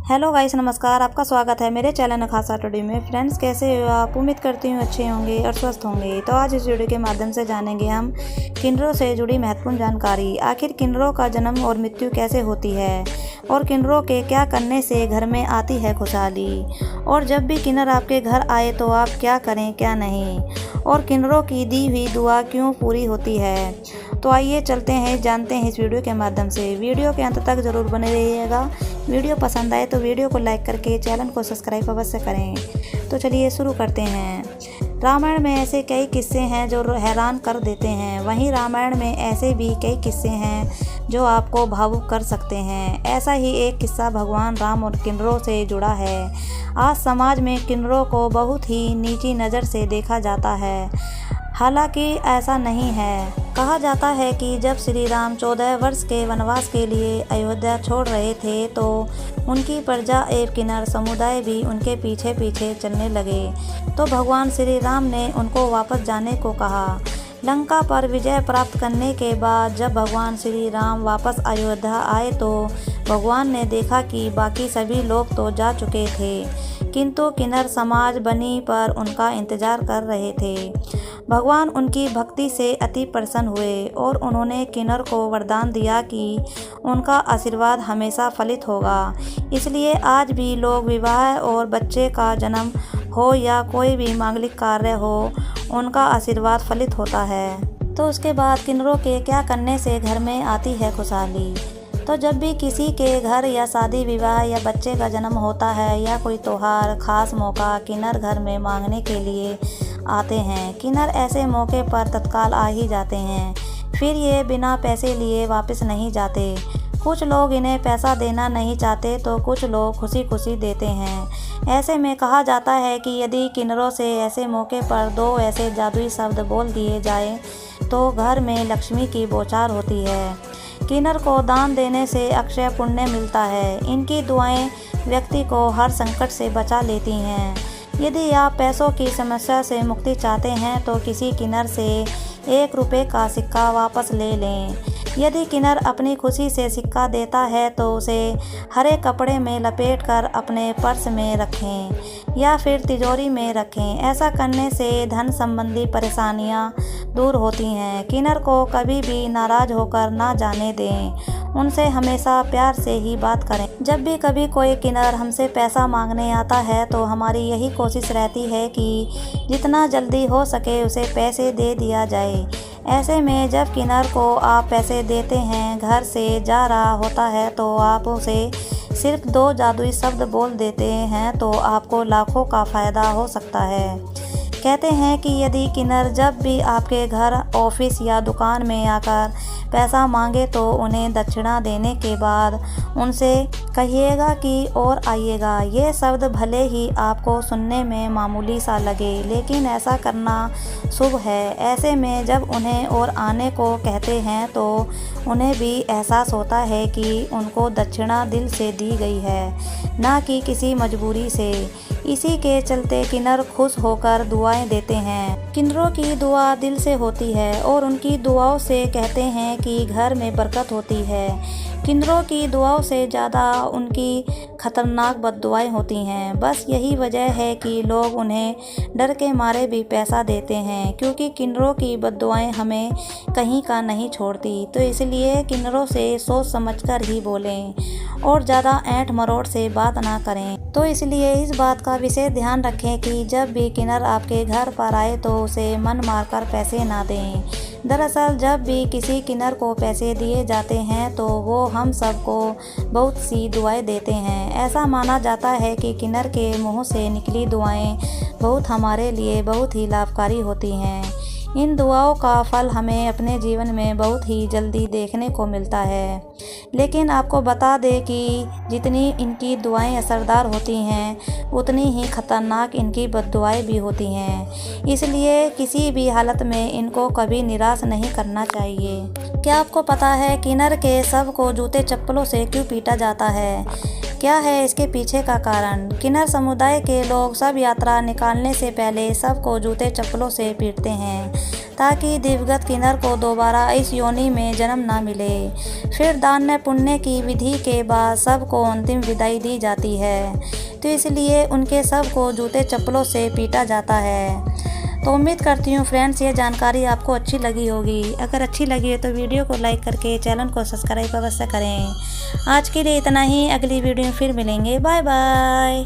Hello guys, नमस्कार। आपका स्वागत है मेरे चैनल नखासा टुडे में। फ्रेंड्स, कैसे हो आप? उम्मीद करती हूँ अच्छे होंगे और स्वस्थ होंगे। तो आज इस वीडियो के माध्यम से जानेंगे हम किन्नरों से जुड़ी महत्वपूर्ण जानकारी। आखिर किन्नरों का जन्म और मृत्यु कैसे होती है और किन्नरों के क्या करने से घर में आती है खुशहाली, और जब भी किन्नर आपके घर आए तो आप क्या करें क्या नहीं, और किन्नरों की दी हुई दुआ क्यों पूरी होती है। तो आइए चलते हैं, जानते हैं इस वीडियो के माध्यम से। वीडियो के अंत तक ज़रूर बने रहिएगा। वीडियो पसंद आए तो वीडियो को लाइक करके चैनल को सब्सक्राइब अवश्य करें। तो चलिए शुरू करते हैं। रामायण में ऐसे कई किस्से हैं जो हैरान कर देते हैं। वहीं रामायण में ऐसे भी कई किस्से हैं जो आपको भावुक कर सकते हैं। ऐसा ही एक किस्सा भगवान राम और किन्नरों से जुड़ा है। आज समाज में किन्नरों को बहुत ही नीची नज़र से देखा जाता है, हालांकि ऐसा नहीं है। कहा जाता है कि जब श्री राम 14 वर्ष के वनवास के लिए अयोध्या छोड़ रहे थे तो उनकी प्रजा एवं किन्नर समुदाय भी उनके पीछे पीछे चलने लगे। तो भगवान श्री राम ने उनको वापस जाने को कहा। लंका पर विजय प्राप्त करने के बाद जब भगवान श्री राम वापस अयोध्या आए तो भगवान ने देखा कि बाकी सभी लोग तो जा चुके थे, किंतु किन्नर समाज बनी पर उनका इंतजार कर रहे थे। भगवान उनकी भक्ति से अति प्रसन्न हुए और उन्होंने किन्नर को वरदान दिया कि उनका आशीर्वाद हमेशा फलित होगा। इसलिए आज भी लोग विवाह और बच्चे का जन्म हो या कोई भी मांगलिक कार्य हो, उनका आशीर्वाद फलित होता है। तो उसके बाद किन्नरों के क्या करने से घर में आती है खुशहाली। तो जब भी किसी के घर या शादी विवाह या बच्चे का जन्म होता है या कोई त्योहार खास मौका, किन्नर घर में मांगने के लिए आते हैं। किन्नर ऐसे मौके पर तत्काल आ ही जाते हैं, फिर ये बिना पैसे लिए वापस नहीं जाते। कुछ लोग इन्हें पैसा देना नहीं चाहते तो कुछ लोग खुशी खुशी देते हैं। ऐसे में कहा जाता है कि यदि किन्नरों से ऐसे मौके पर 2 ऐसे जादुई शब्द बोल दिए जाए तो घर में लक्ष्मी की बौछार होती है। किन्नर को दान देने से अक्षय पुण्य मिलता है। इनकी दुआएं व्यक्ति को हर संकट से बचा लेती हैं। यदि आप पैसों की समस्या से मुक्ति चाहते हैं तो किसी किन्नर से 1 रुपये का सिक्का वापस ले लें। यदि किन्नर अपनी खुशी से सिक्का देता है तो उसे हरे कपड़े में लपेटकर अपने पर्स में रखें या फिर तिजोरी में रखें। ऐसा करने से धन संबंधी परेशानियां दूर होती हैं। किन्नर को कभी भी नाराज होकर ना जाने दें, उनसे हमेशा प्यार से ही बात करें। जब भी कभी कोई किन्नर हमसे पैसा मांगने आता है तो हमारी यही कोशिश रहती है कि जितना जल्दी हो सके उसे पैसे दे दिया जाए। ऐसे में जब किन्नर को आप पैसे देते हैं, घर से जा रहा होता है तो आप उसे सिर्फ 2 जादुई शब्द बोल देते हैं तो आपको लाखों का फ़ायदा हो सकता है। कहते हैं कि यदि किन्नर जब भी आपके घर, ऑफिस या दुकान में आकर पैसा मांगे तो उन्हें दक्षिणा देने के बाद उनसे कहिएगा कि और आइएगा। ये शब्द भले ही आपको सुनने में मामूली सा लगे, लेकिन ऐसा करना शुभ है। ऐसे में जब उन्हें और आने को कहते हैं तो उन्हें भी एहसास होता है कि उनको दक्षिणा दिल से दी गई है, ना कि किसी मजबूरी से। इसी के चलते किन्नर खुश होकर दुआएं देते हैं। किन्नरों की दुआ दिल से होती है और उनकी दुआओं से कहते हैं कि घर में बरकत होती है। किन्नरों की दुआओं से ज़्यादा उनकी खतरनाक बद्दुआएं होती हैं। बस यही वजह है कि लोग उन्हें डर के मारे भी पैसा देते हैं, क्योंकि किन्नरों की बद्दुआएं हमें कहीं का नहीं छोड़ती। तो इसलिए किन्नरों से सोच समझकर ही बोलें और ज़्यादा ऐंठ मरोड़ से बात ना करें। तो इसलिए इस बात का विशेष ध्यान रखें कि जब भी किन्नर आपके घर पर आए तो उसे मन मारकर पैसे ना दें। दरअसल जब भी किसी किन्नर को पैसे दिए जाते हैं तो वो हम सबको बहुत सी दुआएं देते हैं। ऐसा माना जाता है कि किन्नर के मुंह से निकली दुआएं बहुत हमारे लिए बहुत ही लाभकारी होती हैं। इन दुआओं का फल हमें अपने जीवन में बहुत ही जल्दी देखने को मिलता है। लेकिन आपको बता दें कि जितनी इनकी दुआएं असरदार होती हैं उतनी ही खतरनाक इनकी बद्दुआएं भी होती हैं। इसलिए किसी भी हालत में इनको कभी निराश नहीं करना चाहिए। क्या आपको पता है किन्नर के शव को जूते चप्पलों से क्यों पीटा जाता है? क्या है इसके पीछे का कारण? किन्नर समुदाय के लोग शव यात्रा निकालने से पहले शव को जूते चप्पलों से पीटते हैं, ताकि दिवंगत किन्नर को दोबारा इस योनि में जन्म न मिले। फिर दान पुण्य की विधि के बाद सबको अंतिम विदाई दी जाती है, तो इसलिए उनके शव को जूते चप्पलों से पीटा जाता है। तो उम्मीद करती हूँ फ्रेंड्स ये जानकारी आपको अच्छी लगी होगी। अगर अच्छी लगी है तो वीडियो को लाइक करके चैनल को सब्सक्राइब अवश्य करें। आज के लिए इतना ही, अगली वीडियो में फिर मिलेंगे। Bye bye.